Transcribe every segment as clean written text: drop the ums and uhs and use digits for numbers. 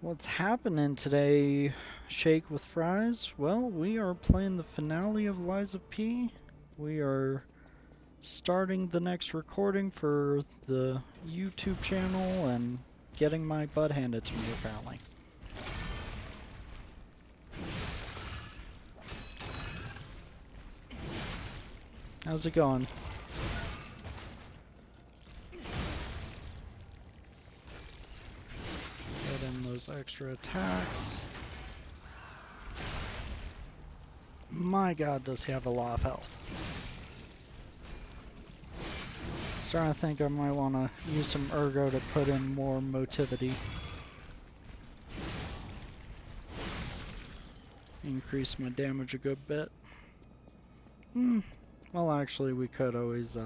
What's happening today, Shake with Fries? Well, we are playing the finale of Lies of P. We are starting the next recording for the YouTube channel and getting my butt handed to me, apparently. How's it going? Get in those extra attacks. My god, does he have a lot of health. Starting to think I might want to use some ergo to put in more motivity. Increase my damage a good bit. Well, actually, we could always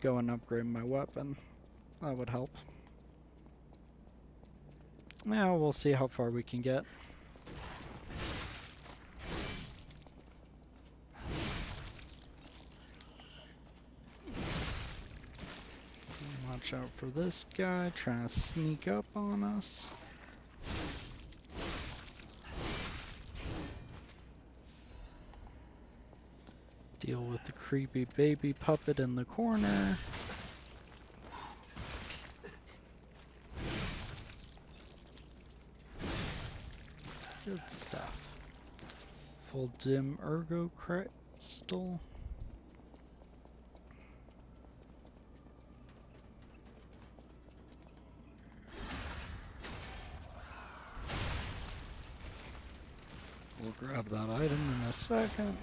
go and upgrade my weapon. That would help. Yeah, we'll see how far we can get. Watch out for this guy trying to sneak up on us. Deal with the creepy baby puppet in the corner. Good stuff. Full dim ergo crystal. We'll grab that item in a second.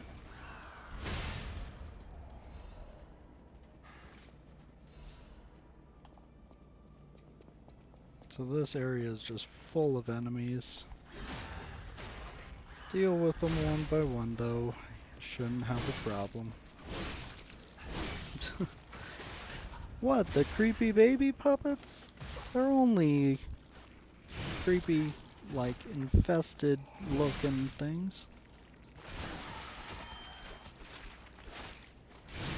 So this area is just full of enemies. Deal with them one by one though. Shouldn't have a problem. What, the creepy baby puppets? They're only creepy, like, infested looking things.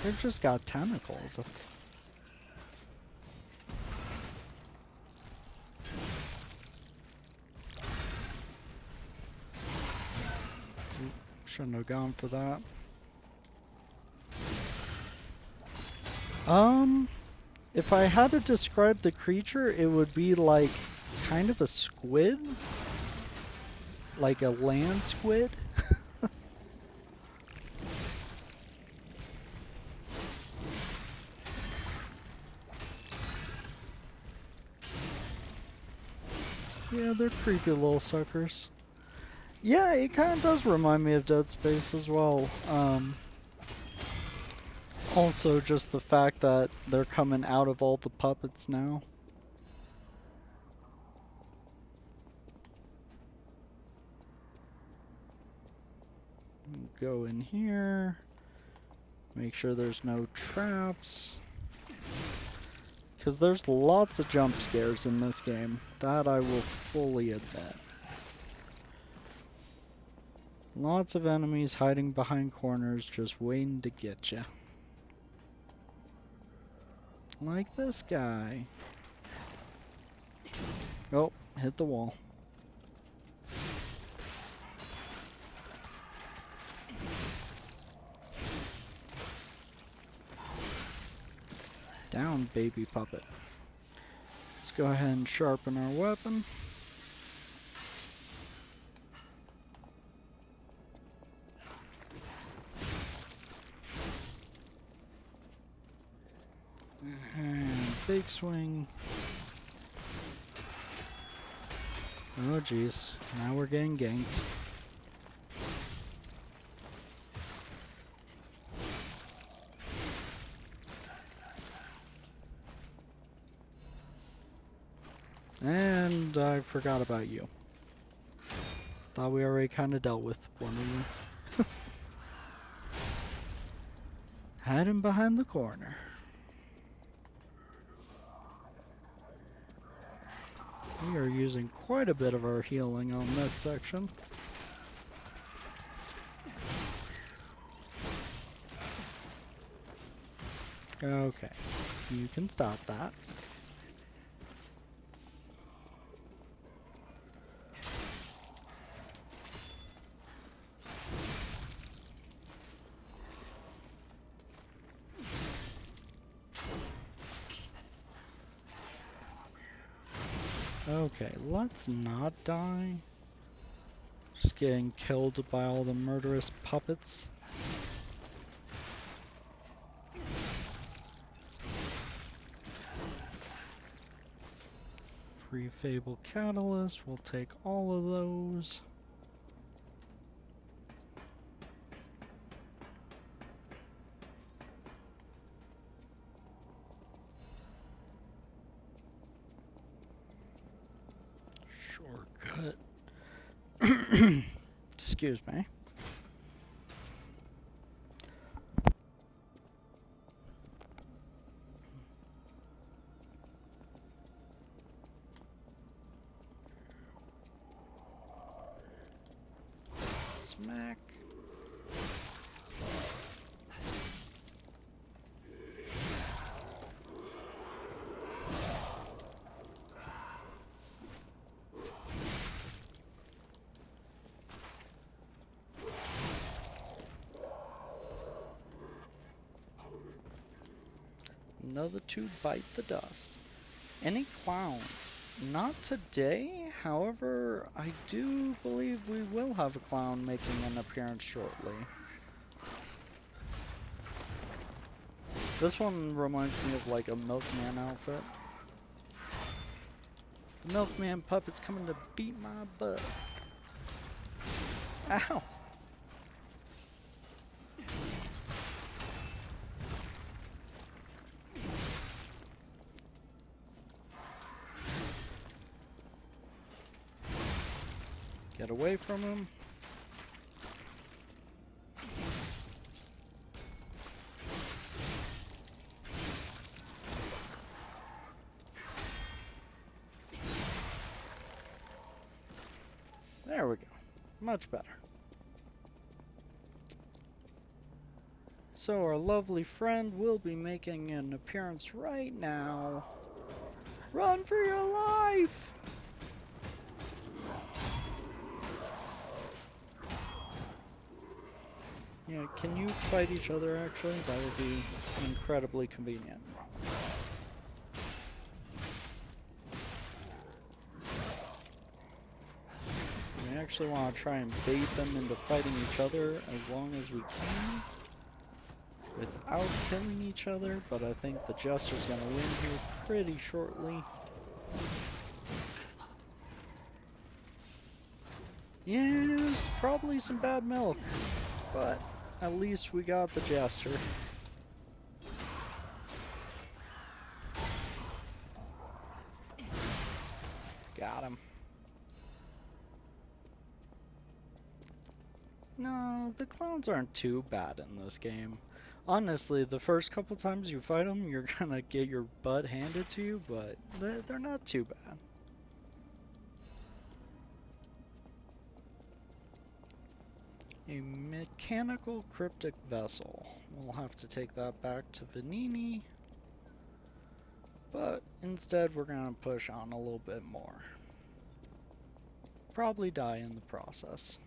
They've just got tentacles. Shouldn't have gone for that. If I had to describe the creature, it would be like kind of a squid. Like a land squid. Yeah, they're creepy little suckers. Yeah, it kind of does remind me of Dead Space as well. Also, just the fact that they're coming out of all the puppets now. Go in here. Make sure there's no traps. Because there's lots of jump scares in this game. That I will fully admit. Lots of enemies hiding behind corners just waiting to get you. Like this guy. Oh, hit the wall. Down, baby puppet. Let's go ahead and sharpen our weapon. And big swing. Oh jeez, now we're getting ganked. And I forgot about you. Thought we already kind of dealt with one of you. Hiding behind the corner. We are using quite a bit of our healing on this section. Okay, you can stop that. Okay, let's not die. Just getting killed by all the murderous puppets. Free Fable Catalyst, we'll take all of those. Shortcut. Excuse me. Smack. Another two bite the dust. Any clowns? Not today, however, I do believe we will have a clown making an appearance shortly. This one reminds me of like a milkman outfit. The milkman puppet's coming to beat my butt. Ow! Get away from him. There we go. Much better. So our lovely friend will be making an appearance right now. Run for your life! Yeah, can you fight each other actually? That would be incredibly convenient. We actually want to try and bait them into fighting each other as long as we can without killing each other, but I think the Jester's gonna win here pretty shortly. Yes, probably some bad milk, but at least we got the Jester. Got him. No, the clowns aren't too bad in this game. Honestly, the first couple times you fight them, you're gonna get your butt handed to you, but they're not too bad. A mechanical cryptic vessel. We'll have to take that back to Vanini, but instead we're gonna push on a little bit more. Probably die in the process.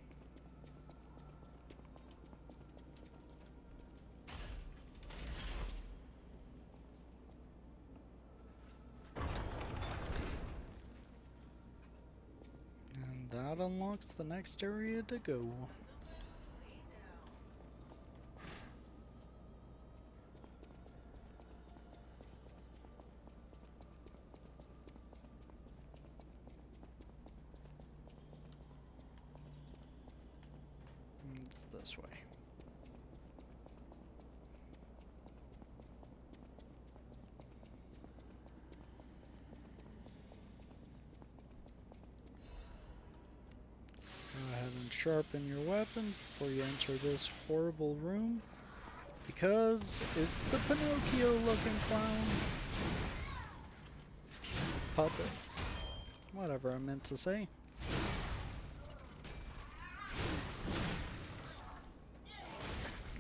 And that unlocks the next area to go. It's this way. Go ahead and sharpen your weapon before you enter this horrible room, because it's the Pinocchio looking clown. Puppet. Whatever I meant to say.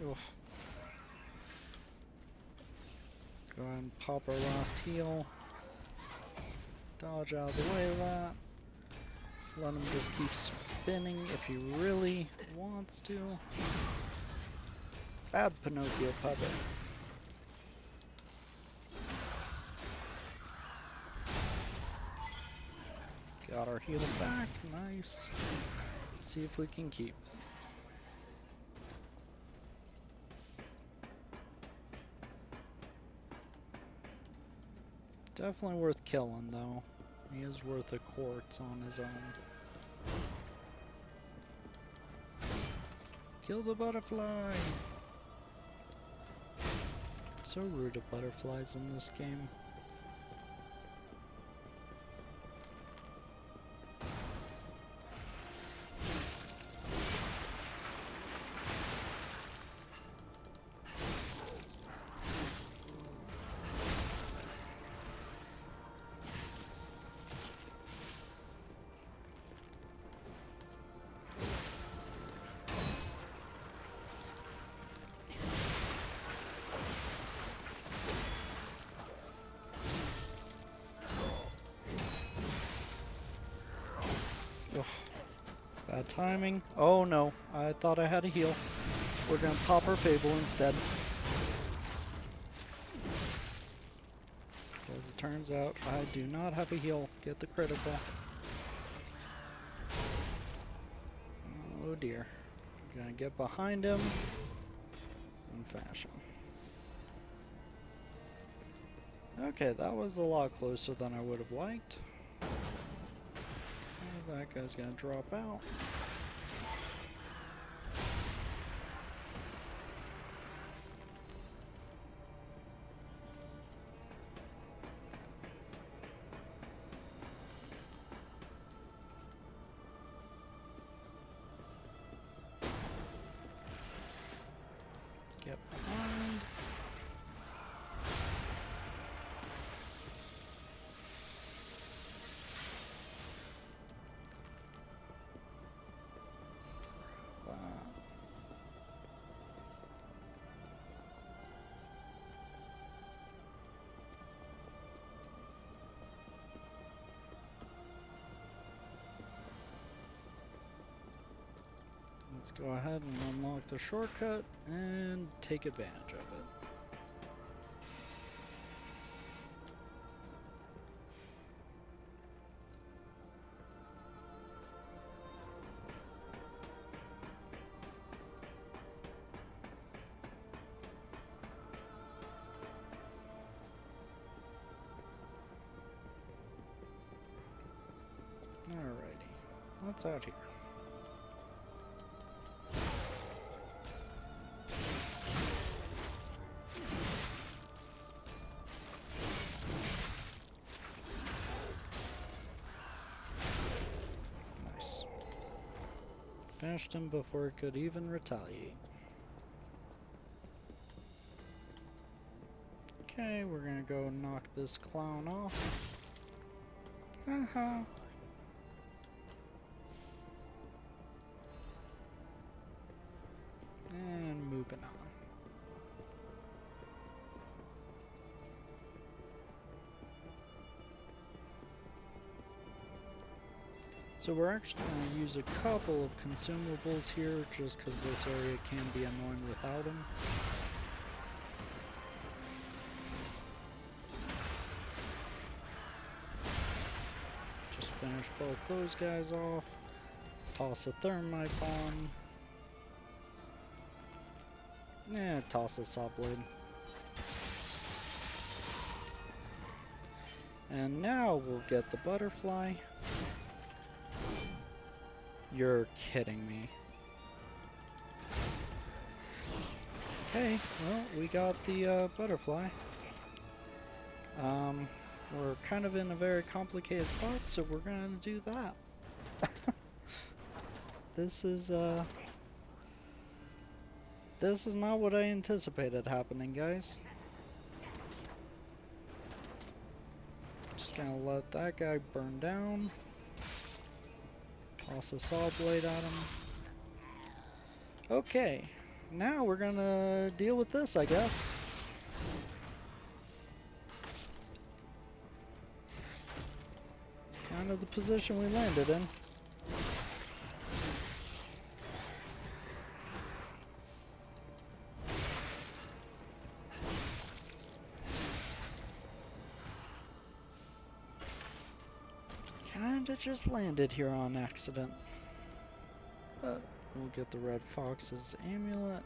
Ugh. Go ahead and pop our last heal. Dodge out of the way of that. Let him just keep spinning if he really wants to. Bad Pinocchio puppet. our heal back. Nice. Let's see if we can keep. Definitely worth killing, though. He is worth a quartz on his own. Kill the butterfly! So rude of butterflies in this game. Ugh. Bad timing. Oh no, I thought I had a heal. We're gonna pop our Fable instead. As it turns out, I do not have a heal. Get the critical. Oh dear. I'm gonna get behind him and fash him. Okay, that was a lot closer than I would have liked. Oh, that guy's gonna drop out. Get behind. Let's go ahead and unlock the shortcut and take advantage of it. Alrighty, what's out here? Nice. Finished him before it could even retaliate. Okay, we're gonna go knock this clown off. Haha. And moving on. So we're actually going to use a couple of consumables here just because this area can be annoying without them. Just finish both those guys off. Toss a thermite bomb. Yeah, toss a saw blade. And now we'll get the butterfly. You're kidding me. Okay, well, we got the butterfly. We're kind of in a very complicated spot, so we're gonna do that. This is not what I anticipated happening, guys. Just gonna let that guy burn down. Toss a saw blade at him. Okay, now we're gonna deal with this, I guess. It's kind of the position we landed in. might have just landed here on accident. But we'll get the Red Fox's amulet,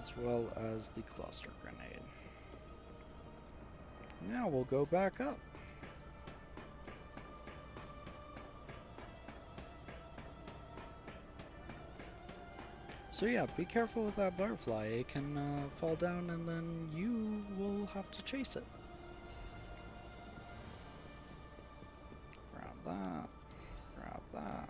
as well as the cluster grenade. Now we'll go back up. So yeah, be careful with that butterfly. It can fall down and then you will have to chase it. Grab that. Grab that.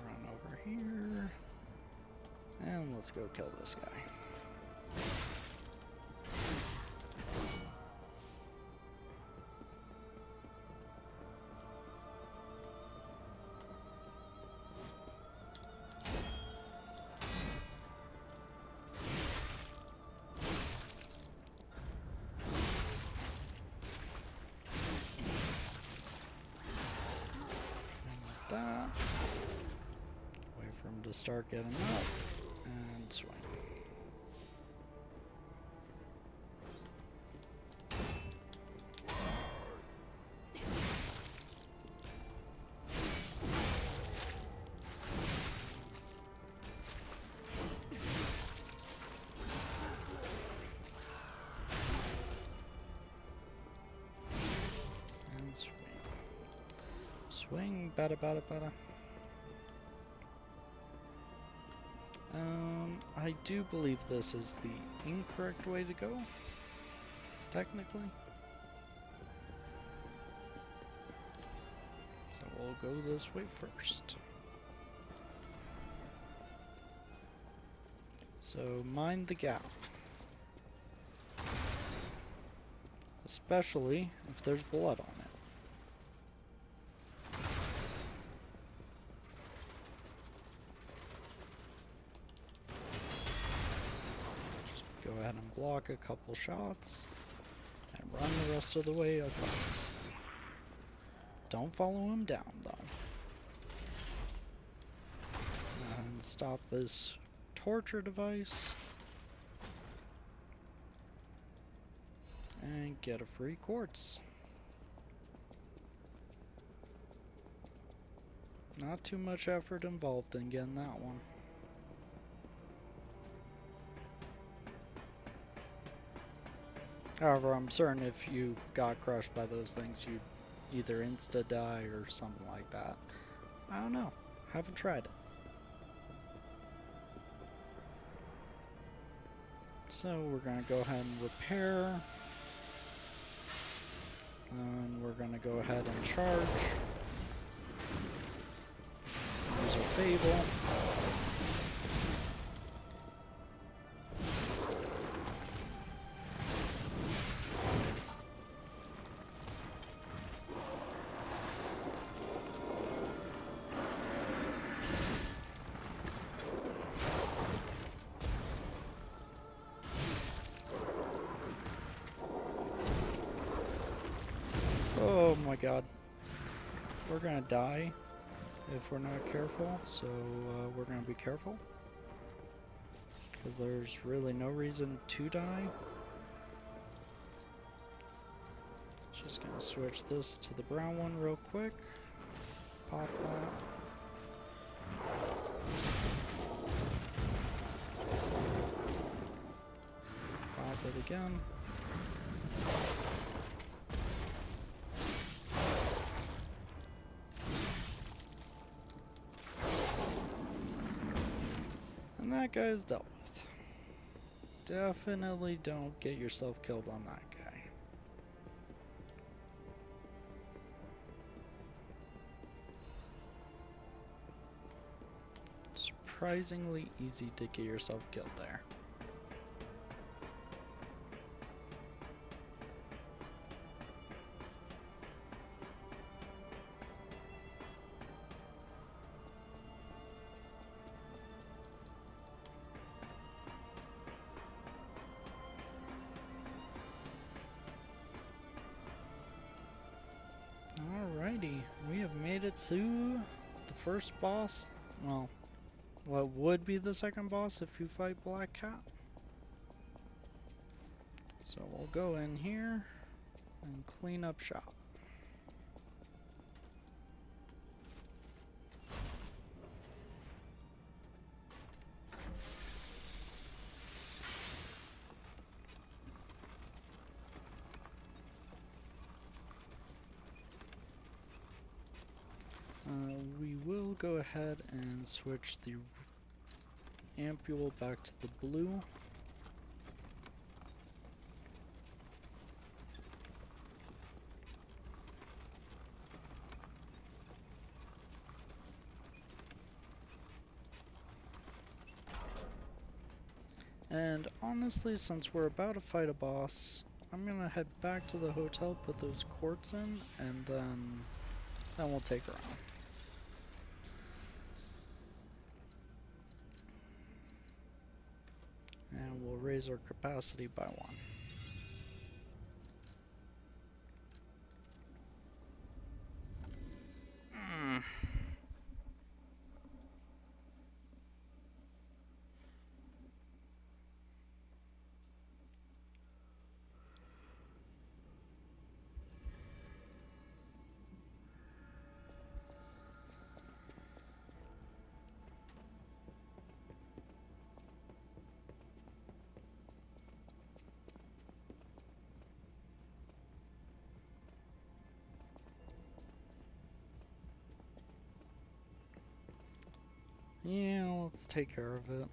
Run over here. And let's go kill this guy. That. Wait for him to start getting up. And swing. And swing. Swing, bada bada bada. I do believe this is the incorrect way to go, technically. So we'll go this way first. So mind the gap. Especially if there's blood on it. Go ahead and block a couple shots and run the rest of the way across. Don't follow him down though. And stop this torture device. And get a free quartz. Not too much effort involved in getting that one. However, I'm certain if you got crushed by those things, you'd either insta-die or something like that. I don't know. Haven't tried it. So we're going to go ahead and repair. And we're going to go ahead and charge. Use a Fable. Oh my god. We're gonna die if we're not careful, so we're gonna be careful. Because there's really no reason to die. Just gonna switch this to the brown one real quick. Pop that. Pop it again. And that guy's dealt with. Definitely don't get yourself killed on that guy. Surprisingly easy to get yourself killed there. Alrighty. Alrighty, we have made it to the first boss. Well, what would be the second boss if you fight Black Cat. So we'll go in here and clean up shop. We will go ahead and switch the ampule back to the blue. And honestly, since we're about to fight a boss, I'm gonna head back to the hotel, put those quartz in, and then we'll take her on. And we'll raise our capacity by 1. Yeah, let's take care of it.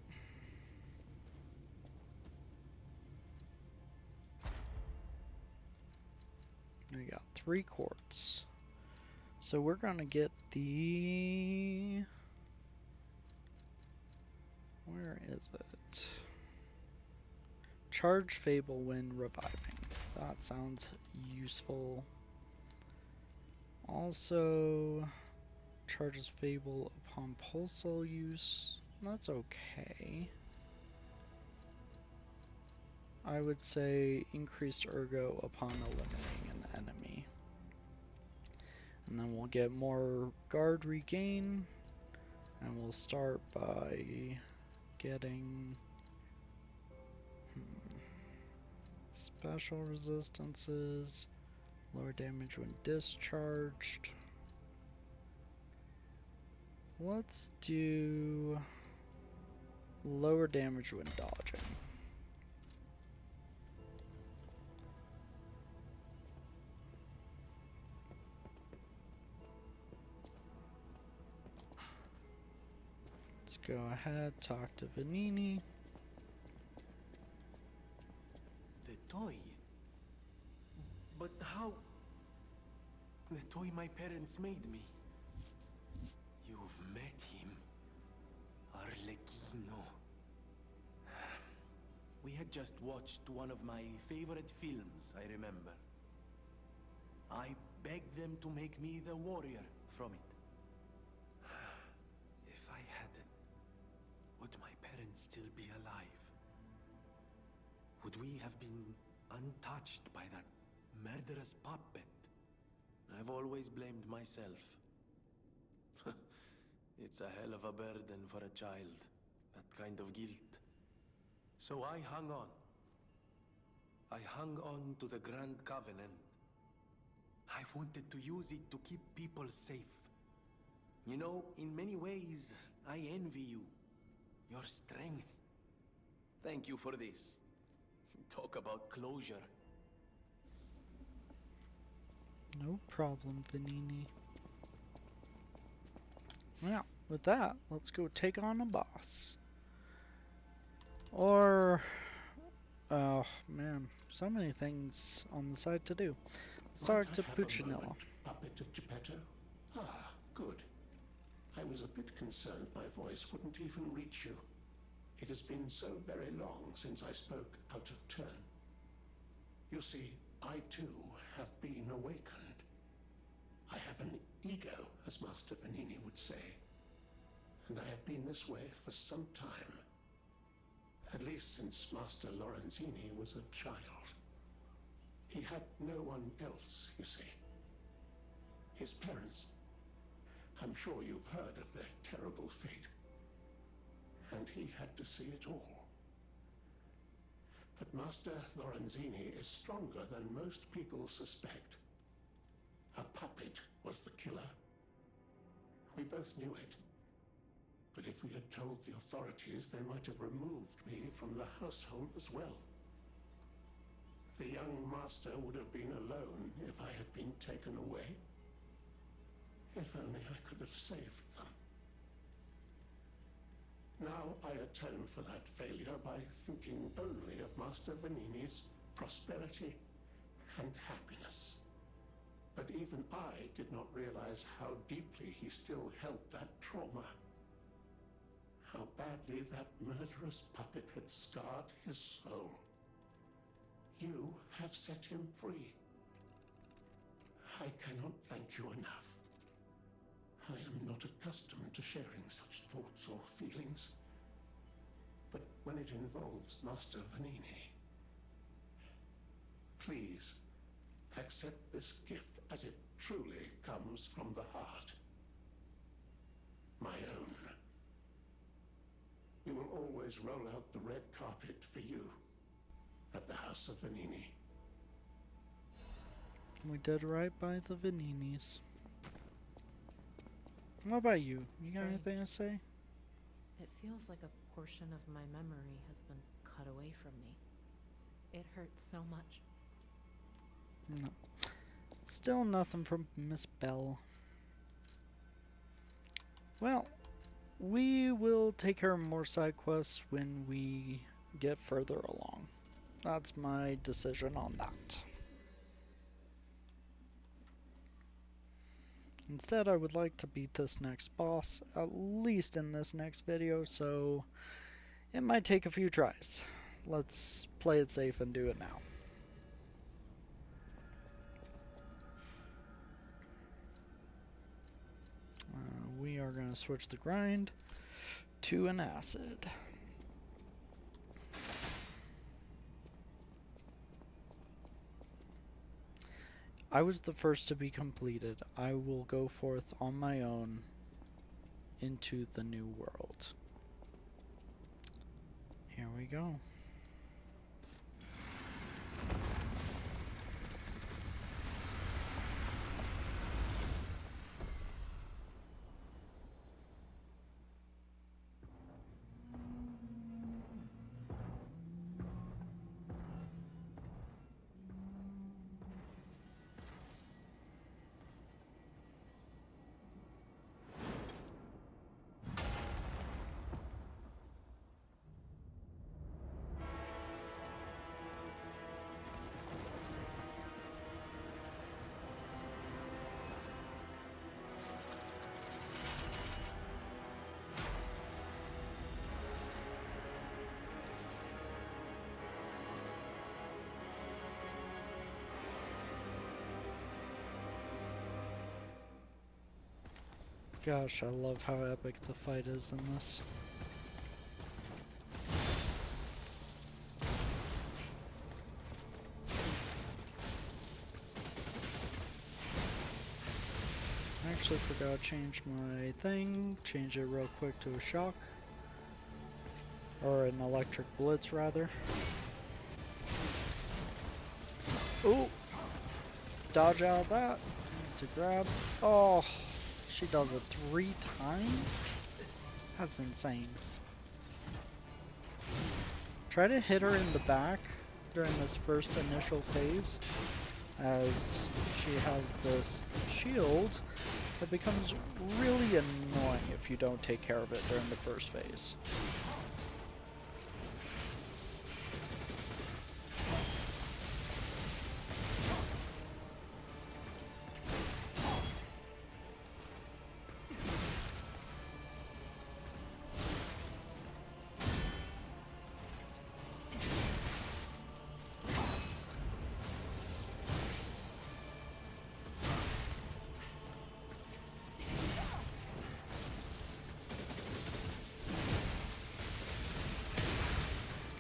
We got 3 quartz. So we're gonna get the... Where is it? Charge Fable when reviving. That sounds useful. Also, charges Fable upon pulsal use. That's okay. I would say increased ergo upon eliminating an enemy. And then we'll get more guard regain. And we'll start by getting special resistances, lower damage when discharged. Let's do lower damage when dodging. Let's go ahead, talk to Vanini. The toy? But how? The toy my parents made me. You've met him. Arlecchino. We had just watched one of my favorite films, I remember. I begged them to make me the warrior from it. If I hadn't, would my parents still be alive? Would we have been untouched by that murderous puppet? I've always blamed myself. It's a hell of a burden for a child, that kind of guilt. So I hung on. I hung on to the Grand Covenant. I wanted to use it to keep people safe. You know, in many ways, I envy you. Your strength. Thank you for this. Talk about closure. No problem, Vanini. Well, with that, let's go take on a boss. Or... oh, man. So many things on the side to do. Let's talk to Puccinella. Puppet of Geppetto? Ah, good. I was a bit concerned my voice wouldn't even reach you. It has been so very long since I spoke out of turn. You see, I too have been awakened. I have an ego, as Master Vanini would say. And I have been this way for some time. At least since Master Lorenzini was a child. He had no one else, you see. his parents. I'm sure you've heard of their terrible fate. And he had to see it all. But Master Lorenzini is stronger than most people suspect. A puppet was the killer. We both knew it. But if we had told the authorities, they might have removed me from the household as well. The young master would have been alone if I had been taken away. If only I could have saved them. Now I atone for that failure by thinking only of Master Vanini's prosperity and happiness. But even I did not realize how deeply he still held that trauma. How badly that murderous puppet had scarred his soul. You have set him free. I cannot thank you enough. I am not accustomed to sharing such thoughts or feelings. But when it involves Master Vanini, please accept this gift as it truly comes from the heart. My own. We will always roll out the red carpet for you at the House of Vanini. We did right by the Vaninis. What about you? You got anything to say? It feels like a portion of my memory has been cut away from me. It hurts so much. No. Still nothing from Miss Bell. Well, we will take care of more side quests when we get further along. That's my decision on that. Instead, I would like to beat this next boss, at least in this next video, so it might take a few tries. Let's play it safe and do it now. We are going to switch the grind to an acid. I was the first to be completed. I will go forth on my own into the new world. Here we go. Gosh, I love how epic the fight is in this. I actually forgot to change my thing. Change it real quick to a shock. Or an electric blitz, rather. Ooh! Dodge out of that. It's a grab. Oh! She does it 3 times? That's insane. Try to hit her in the back during this first initial phase, as she has this shield that becomes really annoying if you don't take care of it during the first phase.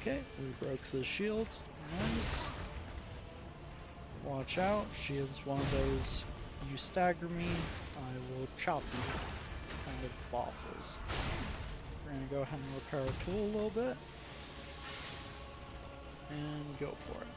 Okay, we broke the shield. Nice. Watch out, she is one of those you stagger me, I will chop you kind of bosses. We're gonna go ahead and repair our tool a little bit. And go for it.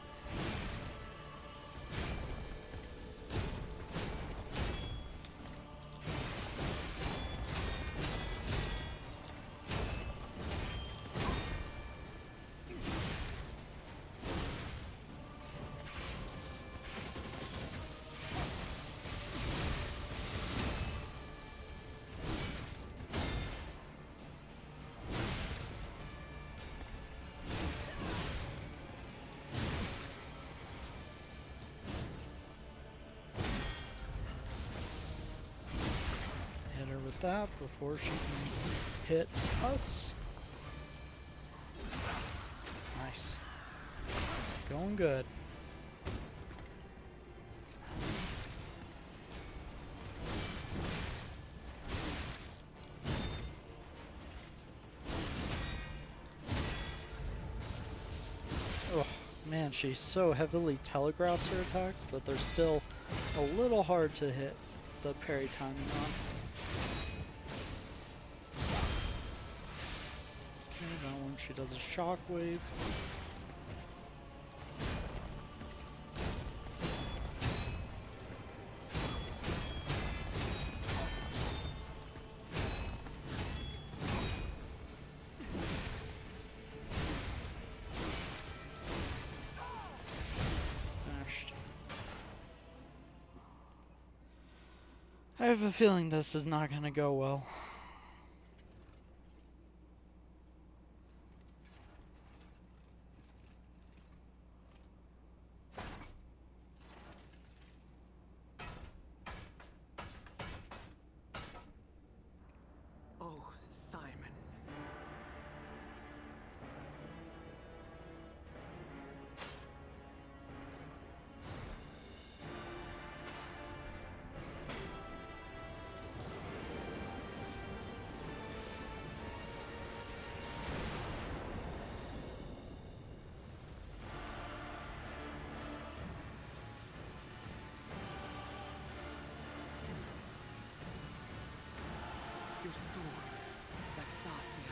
With that before she can hit us. Nice. Going good. Oh man, she so heavily telegraphs her attacks that they're still a little hard to hit the parry timing on. That one, she does a shockwave. Smashed. I have a feeling this is not gonna go well. Oh, Simon. Your sword, Laxasia,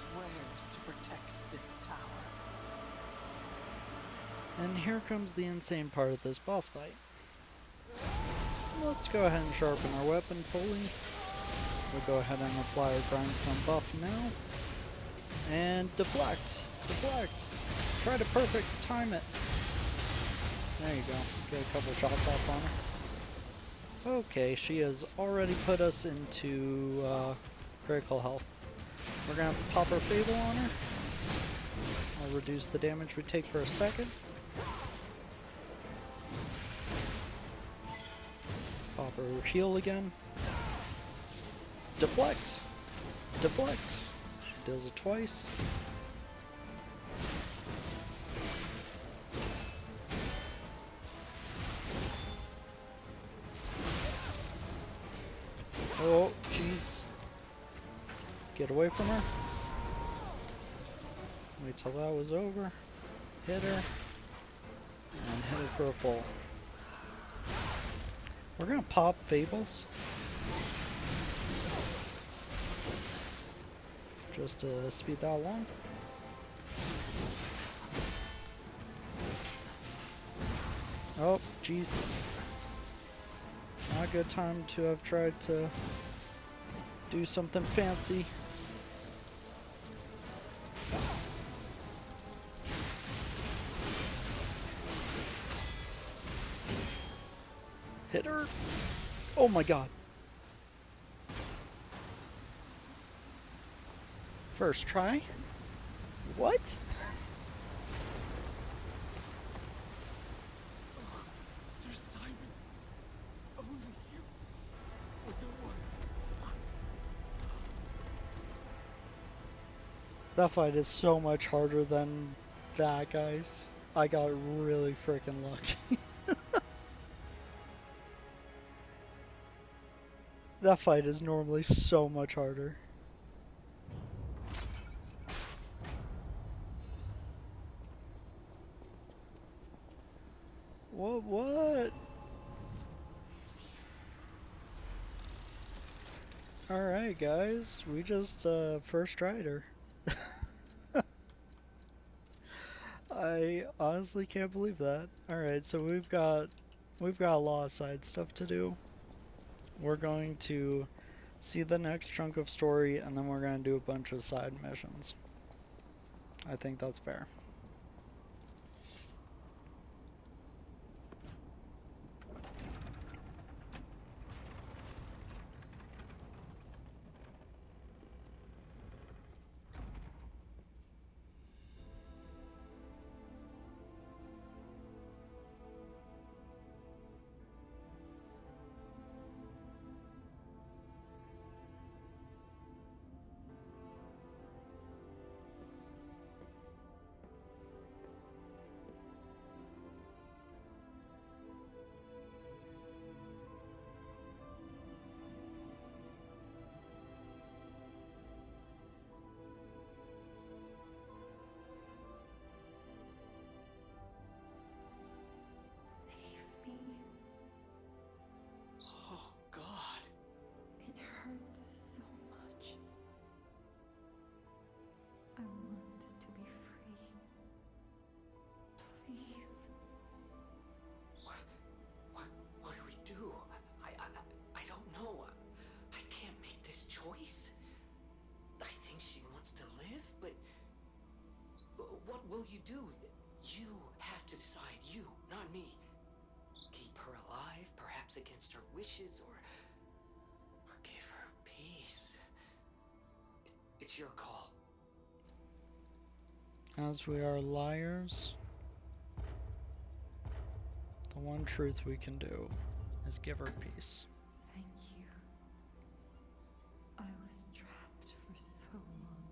swears to protect this tower. And here comes the insane part of this boss fight. Let's go ahead and sharpen our weapon fully. We'll go ahead and apply our grindstone buff now. And deflect! Deflect! Try to perfect time it. There you go. Get a couple shots off on her. Okay, she has already put us into critical health. We're gonna pop our Fable on her. I'll reduce the damage we take for a second. Pop her heal again. Deflect! Deflect! She does it twice. Oh, jeez. Get away from her. Wait till that was over. Hit her. And hit her for a full. We're gonna pop Fables. Just to speed that along. Oh, jeez. Not a good time to have tried to do something fancy. Hit her. Oh my god. First try? What? Sir Simon, only you with the one. That fight is so much harder than that, guys. I got really freaking lucky. That fight is normally so much harder. What? Alright, guys, we just first tried her. I honestly can't believe that. Alright, so we've got a lot of side stuff to do. We're going to see the next chunk of story, and then we're going to do a bunch of side missions. I think that's fair. Save me. Oh, God. It hurts so much. I want to be free. Please. What do we do? I don't know. I can't make this choice. I think she wants to live, but what will you do? You have to decide. You, not me. Keep her alive, perhaps against her wishes, or give her peace. It's your call. As we are liars, the one truth we can do is give her peace. Thank you. I was trapped for so long.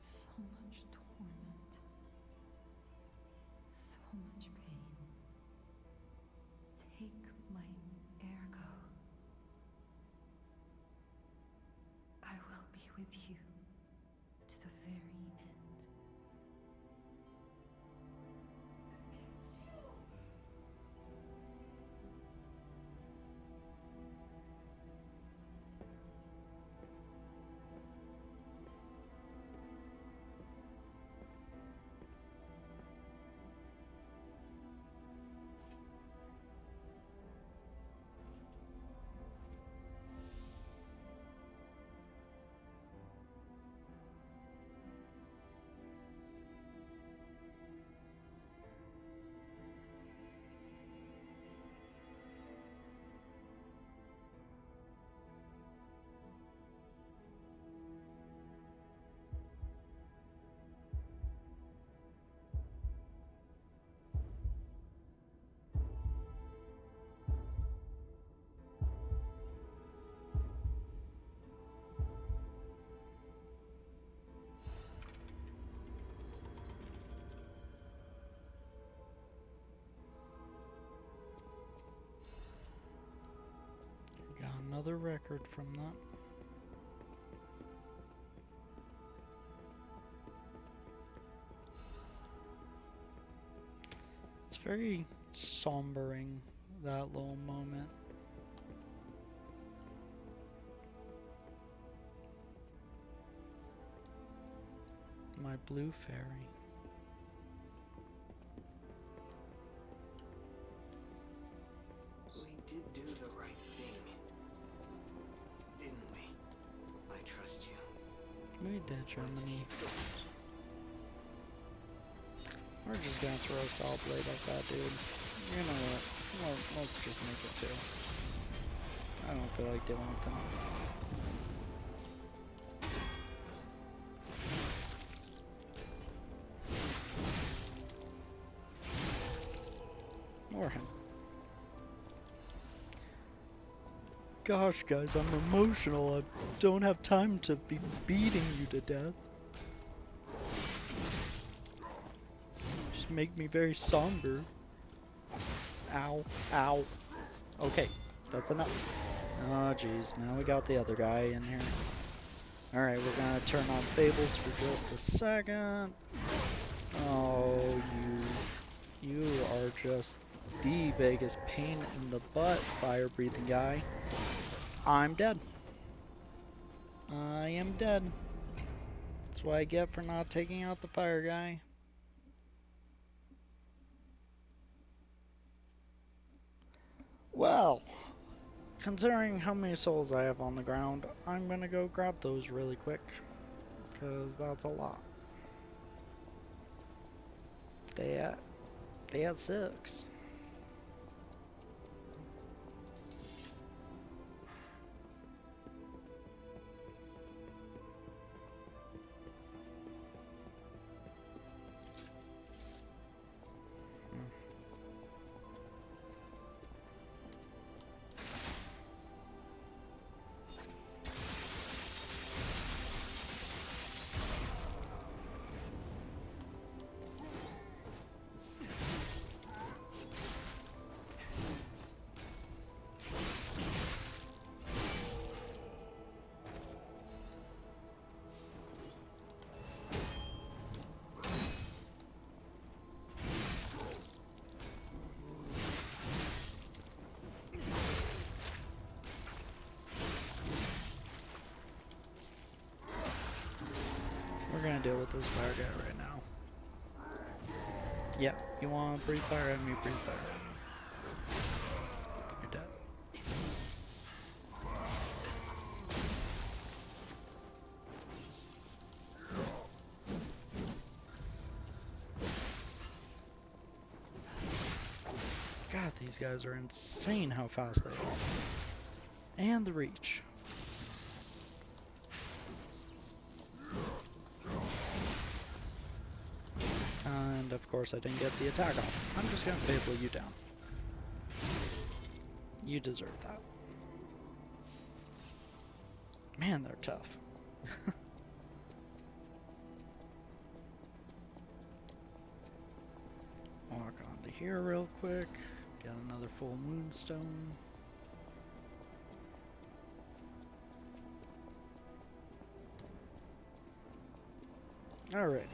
So much torment. So much pain. Take my ergo. I will be with you to the very end. Got another record from that. It's very sombering, that little moment. My blue fairy. We did do the right thing. Didn't we? I trust you. We did, Let's Germany. keep going. We're just gonna throw a saw blade at that dude. You know what? Well, let's just make it two. I don't feel like dealing with him. Or him. Gosh, guys, I'm emotional. I don't have time to be beating you to death. Just make me very somber. Ow, ow. Okay, that's enough. Oh, jeez, now we got the other guy in here. Alright, we're gonna turn on Fables for just a second. Oh, you are just the biggest pain in the butt, fire-breathing guy. I'm dead. I am dead. That's what I get for not taking out the fire guy. Well, considering how many souls I have on the ground, I'm gonna go grab those really quick. Because that's a lot. They had 6. We're gonna deal with this fire guy right now. Yeah, you want to breathe fire at me, breathe fire at me. You're dead. God, these guys are insane how fast they are. And the reach. And of course I didn't get the attack off. I'm just gonna Fable you down. You deserve that. Man, they're tough. Walk onto here real quick. Get another full moonstone. Alrighty.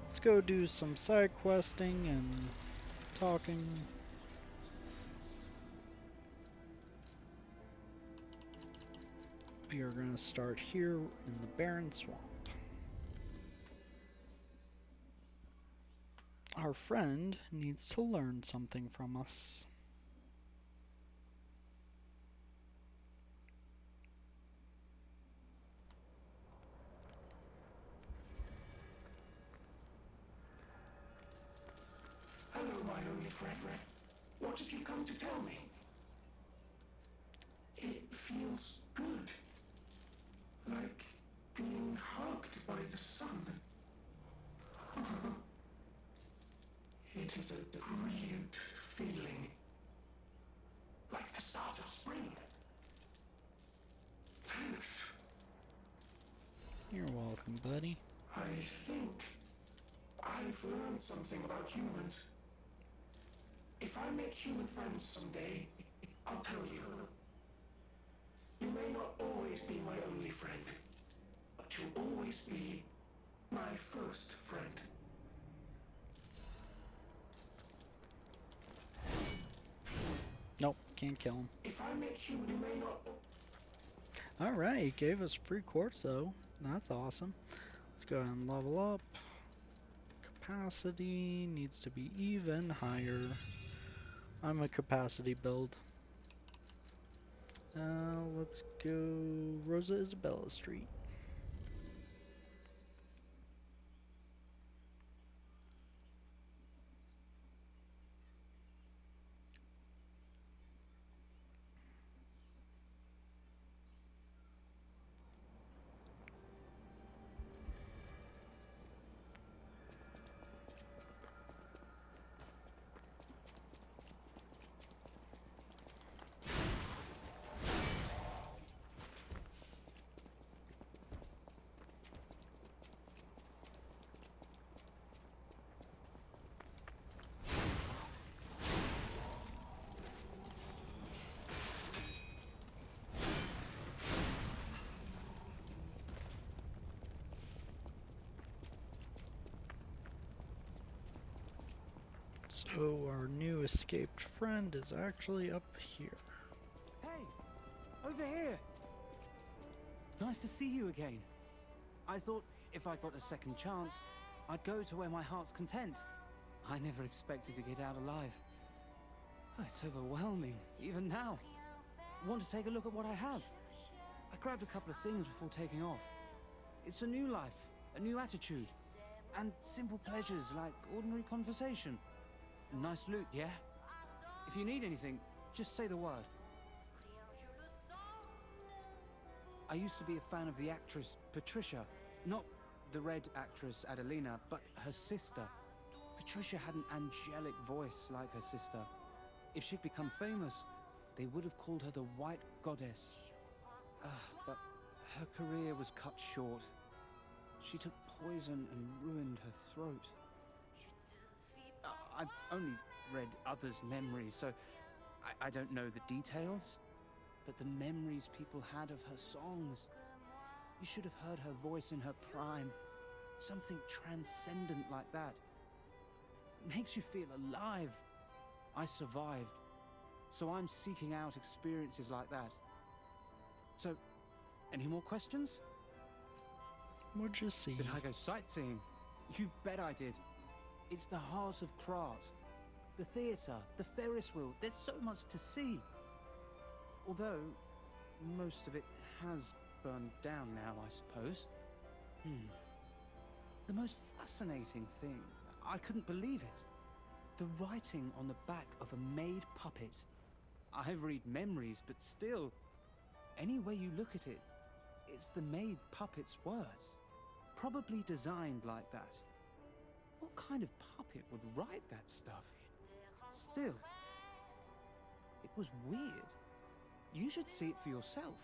Let's go do some side questing and talking. We are going to start here in the Barren Swamp. Our friend needs to learn something from us. Hello, my only friend. What have you come to tell me? It feels good. Like being hugged by the sun. It is a brilliant feeling. Like the start of spring. Thanks. You're welcome, buddy. I think I've learned something about humans. If I make human friends someday, I'll tell you. You may not always be my only friend, but you'll always be my first friend. Nope, can't kill him. If I make human, you may not. Alright, he gave us free quartz though. That's awesome. Let's go ahead and level up. Capacity needs to be even higher. I'm a capacity build. Let's go Rosa Isabella Street. So our new escaped friend is actually up here. Hey, Over here! Nice to see you again. I thought if I got a second chance, I'd go to where my heart's content. I never expected to get out alive. Oh, it's overwhelming, even now. Want to take a look at what I have? I grabbed a couple of things before taking off. It's a new life, a new attitude, and simple pleasures like ordinary conversation. Nice loot, yeah? If you need anything, just say the word. I used to be a fan of the actress Patricia, not the red actress Adelina, but her sister. Patricia had an angelic voice like her sister. If she'd become famous, they would have called her the White Goddess. But her career was cut short. She took poison and ruined her throat. I've only read others' memories, so I don't know the details. But the memories people had of her songs. You should have heard her voice in her prime. Something transcendent like that. It makes you feel alive. I survived, so I'm seeking out experiences like that. So, any more questions? What'd you see? Did I go sightseeing? You bet I did. It's the heart of Krat. The theatre, the Ferris wheel, there's so much to see. Although, most of it has burned down now, I suppose. The most fascinating thing, I couldn't believe it. The writing on the back of a made puppet. I read memories, but still, any way you look at it, it's the made puppet's words. Probably designed like that. What kind of puppet would write that stuff? Still, it was weird. You should see it for yourself.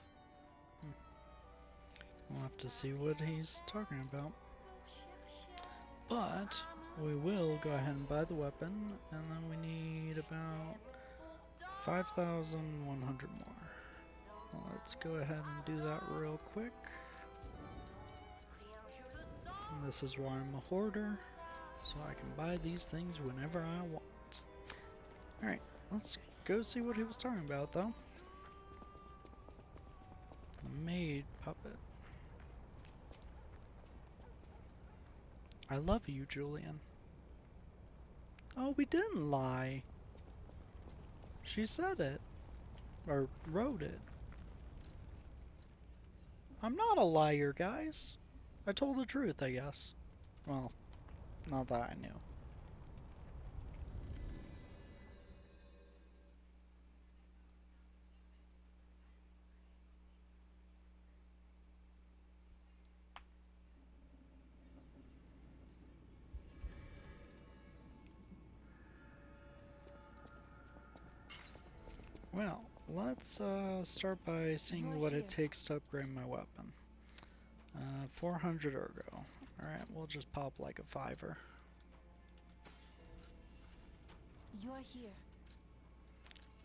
We'll have to see what he's talking about. But we will go ahead and buy the weapon, and then we need about 5,100 more. Well, let's go ahead and do that real quick. And this is why I'm a hoarder, so I can buy these things whenever I want. Alright, let's go see what he was talking about, though. The maid puppet. I love you, Julian. Oh, we didn't lie. She said it. Or wrote it. I'm not a liar, guys. I told the truth, I guess. Well, not that I knew. Well, let's start by seeing what it takes to upgrade my weapon. 400 ergo. Alright, we'll just pop like a fiver. You're here.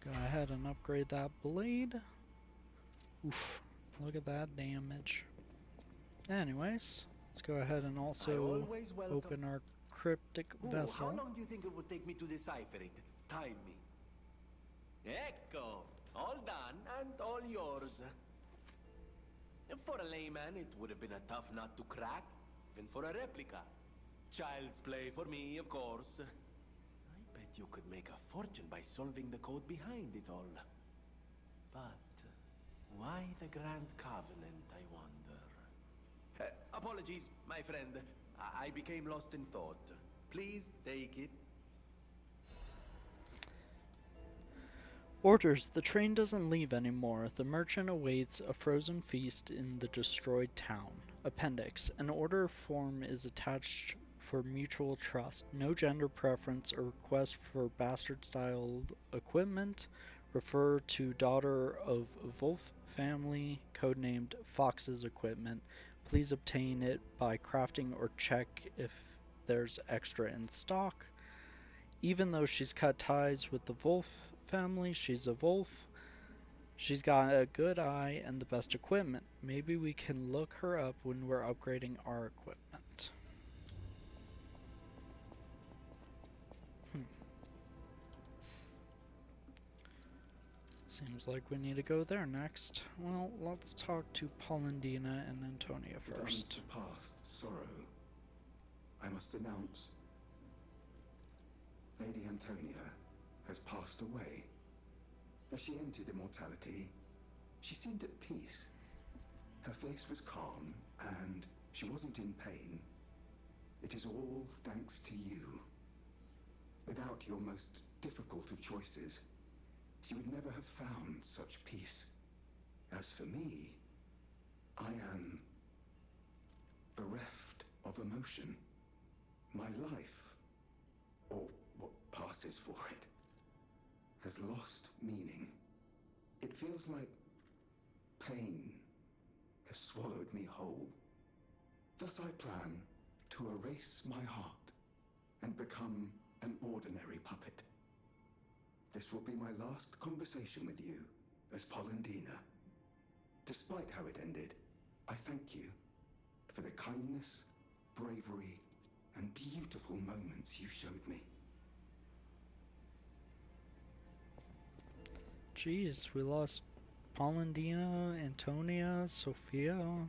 Go ahead and upgrade that blade. Oof, look at that damage. Anyways, let's go ahead and also open our cryptic vessel. How long do you think it would take me to decipher it? Time me. Ecco! All done and all yours. For a layman, it would have been a tough nut to crack, even for a replica. Child's play for me, of course. I bet you could make a fortune by solving the code behind it all. But why the Grand Covenant, I wonder? Apologies, my friend. I became lost in thought. Please take it. Orders, the train doesn't leave anymore. The merchant awaits a frozen feast in the destroyed town. Appendix, an order form is attached for mutual trust. No gender preference or request for bastard-styled equipment. Refer to daughter of Wolf family, codenamed Fox's equipment. Please obtain it by crafting or check if there's extra in stock. Even though she's cut ties with the Wolf family, she's a wolf. She's got a good eye and the best equipment. Maybe we can look her up when we're upgrading our equipment. Seems like we need to go there next. Well, let's talk to Polendina and Antonia With first. unsurpassed sorrow, I must announce Lady Antonia has passed away. As she entered immortality, she seemed at peace. Her face was calm, and she wasn't in pain. It is all thanks to you. Without your most difficult of choices, she would never have found such peace. As for me, I am bereft of emotion. My life, or what passes for it, has lost meaning. It feels like pain has swallowed me whole. Thus I plan to erase my heart and become an ordinary puppet. This will be my last conversation with you as Polendina. Despite how it ended, I thank you for the kindness, bravery, and beautiful moments you showed me. Jeez, we lost Polendina, Antonia, Sophia.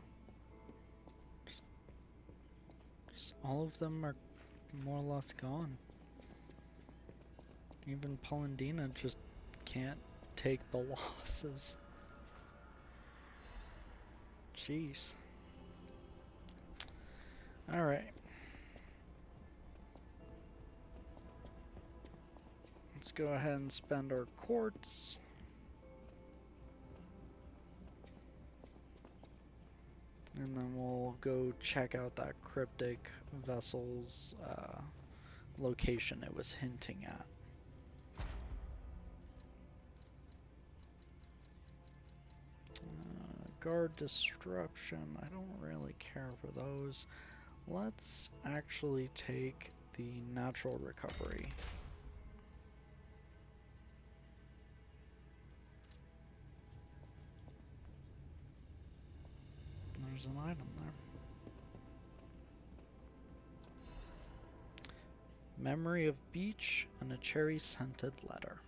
Just all of them are more or less gone. Even Polendina just can't take the losses. Jeez. Alright. Let's go ahead and spend our quartz. And then we'll go check out that cryptic vessel's location it was hinting at. Guard disruption, I don't really care for those. Let's actually take the natural recovery. There's an item there. Memory of beach and a cherry-scented letter.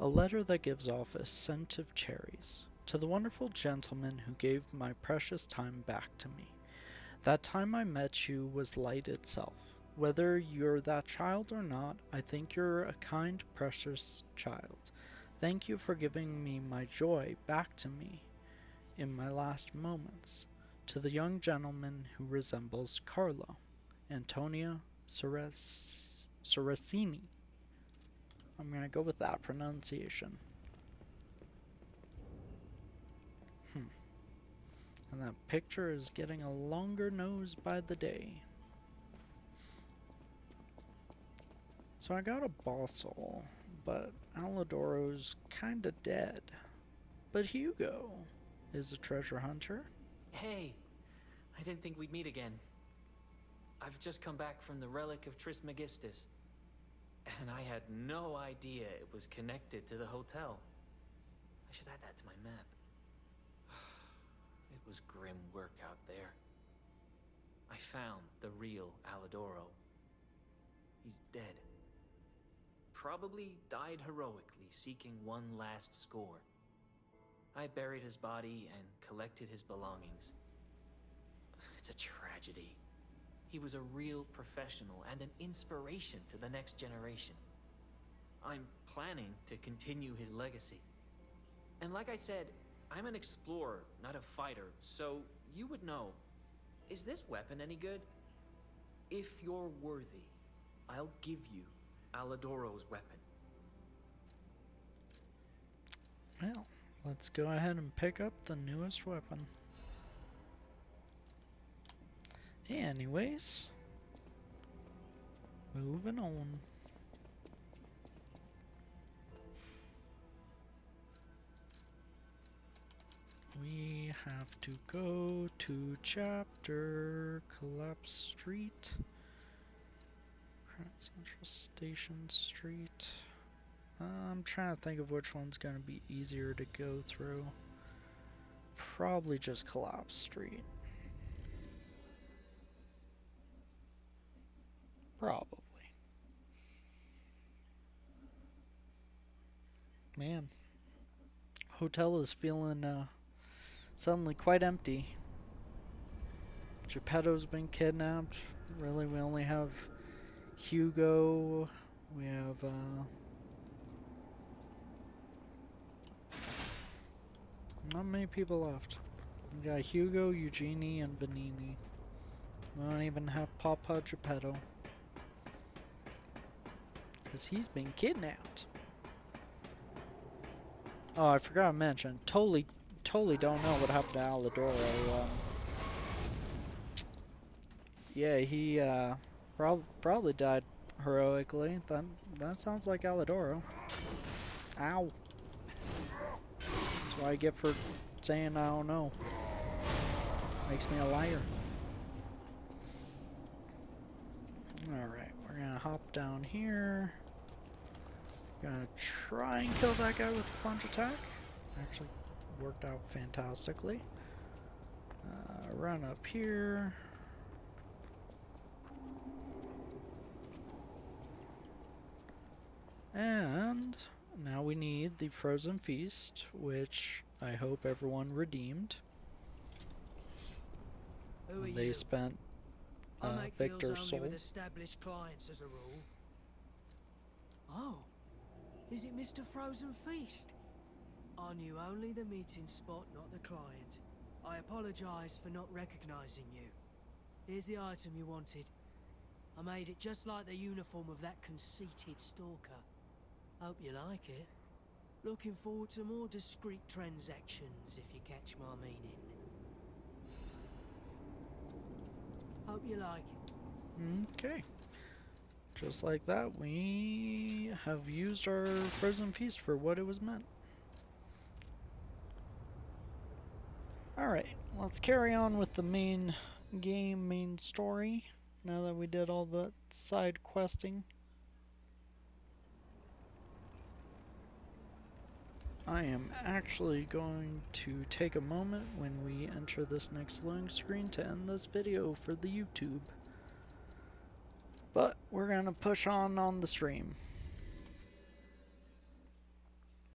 A letter that gives off a scent of cherries. To the wonderful gentleman who gave my precious time back to me. That time I met you was light itself. Whether you're that child or not, I think you're a kind, precious child. Thank you for giving me my joy back to me in my last moments. To the young gentleman who resembles Carlo, Antonia Sorrentini. I'm gonna go with that pronunciation. And that picture is getting a longer nose by the day. So I got a Bossel, but Alidoro's kinda dead. But Hugo is a treasure hunter. Hey, I didn't think we'd meet again. I've just come back from the relic of Trismegistus, and I had no idea it was connected to the hotel. I should add that to my map. It was grim work out there. I found the real Alidoro. He's dead. Probably died heroically, seeking one last score. I buried his body and collected his belongings. It's a tragedy. He was a real professional and an inspiration to the next generation. I'm planning to continue his legacy. And like I said, I'm an explorer, not a fighter, so you would know. Is this weapon any good? If you're worthy, I'll give you Alidoro's weapon. Well, let's go ahead and pick up the newest weapon. Anyways, moving on. We have to go to chapter Collapse Street, Central Station Street. I'm trying to think of which one's going to be easier to go through. Probably just Collapse Street. Probably. Man, hotel is feeling suddenly quite empty. Geppetto's been kidnapped. Really, we only have Hugo. We have not many people left. We got Hugo, Eugenie, and Benini. We don't even have Papa Geppetto. Because he's been kidnapped. Oh, I forgot to mention. Totally don't know what happened to Alidoro. Yeah, he probably died heroically. That sounds like Alidoro. Ow. That's what I get for saying I don't know. Makes me a liar. Alright, we're gonna hop down here. Gonna try and kill that guy with a plunge attack. Actually worked out fantastically. Run up here. And now we need the Frozen Feast, which I hope everyone redeemed. Who are They you? spent I make deals Victor's only soul. with established clients as a rule. Oh, is it Mr. Frozen Feast? I knew only the meeting spot, not the client. I apologise for not recognising you. Here's the item you wanted. I made it just like the uniform of that conceited stalker. Hope you like it. Looking forward to more discreet transactions, if you catch my meaning. Hope you like it. Okay. Just like that, we have used our Frozen Feast for what it was meant. Alright, let's carry on with the main game, main story, now that we did all the side questing. I am actually going to take a moment when we enter this next loading screen to end this video for the YouTube. But we're going to push on the stream.